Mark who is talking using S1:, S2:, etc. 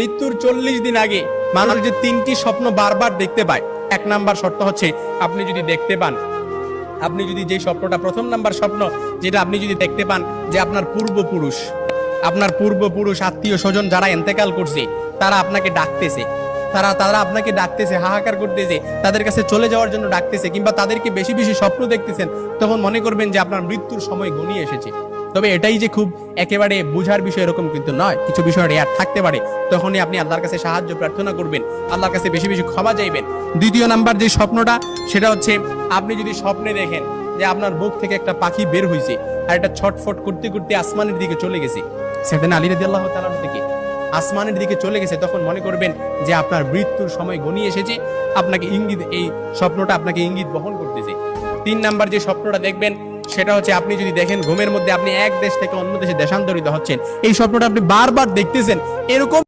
S1: মৃত্যুর 40 দিন আগে মানুষ যে 3টি স্বপ্ন বারবার দেখতে পায়, 1 নাম্বার শর্ত হচ্ছে আপনি যদি দেখতে পান, আপনি যদি যে স্বপ্নটা, প্রথম নাম্বার স্বপ্ন যেটা আপনি যদি দেখতে পান যে আপনার পূর্বপুরুষ আত্মীয় স্বজন যারা ইন্তেকাল করছে তারা আপনাকে ডাকতেছে, তারা আপনাকে ডাকতেছে, হাহাকার করতেছে, তাদের কাছে চলে যাওয়ার জন্য ডাকতেছে, কিংবা তাদেরকে বেশি বেশি স্বপ্ন দেখতেছেন, তখন মনে করবেন যে আপনার মৃত্যুর সময় ঘনিয়ে এসেছে। তবে এটাই যে খুব একেবারে বুঝার বিষয় এরকম কিন্তু নয়, কিছু বিষয় রেয়ার থাকতে পারে। তখনই আপনি আল্লাহর কাছে সাহায্য প্রার্থনা করবেন, আল্লাহর কাছে বেশি বেশি ক্ষমা চাইবেন। দ্বিতীয় নাম্বার যে স্বপ্নটা সেটা হচ্ছে আপনি যদি স্বপ্নে দেখেন যে আপনার বুক থেকে একটা পাখি বের হয়েছে আর এটা ছটফট করতে করতে আসমানের দিকে চলে গেছে, সাইয়েদনা আলী রাদিয়াল্লাহু তাআলা থেকে আসমানের দিকে চলে গেছে, তখন মনে করবেন যে আপনার মৃত্যুর সময় ঘনিয়ে এসেছে, আপনাকে ইঙ্গিত, এই স্বপ্নটা আপনাকে ইঙ্গিত বহন করতেছে। 3 নাম্বার যে স্বপ্নটা দেখবেন সেটা হচ্ছে আপনি যদি দেখেন ঘুমের মধ্যে আপনি এক দেশ থেকে অন্য দেশে দেশান্তরিত হচ্ছেন, এই স্বপ্নটা আপনি বারবার দেখতেছেন, এরকম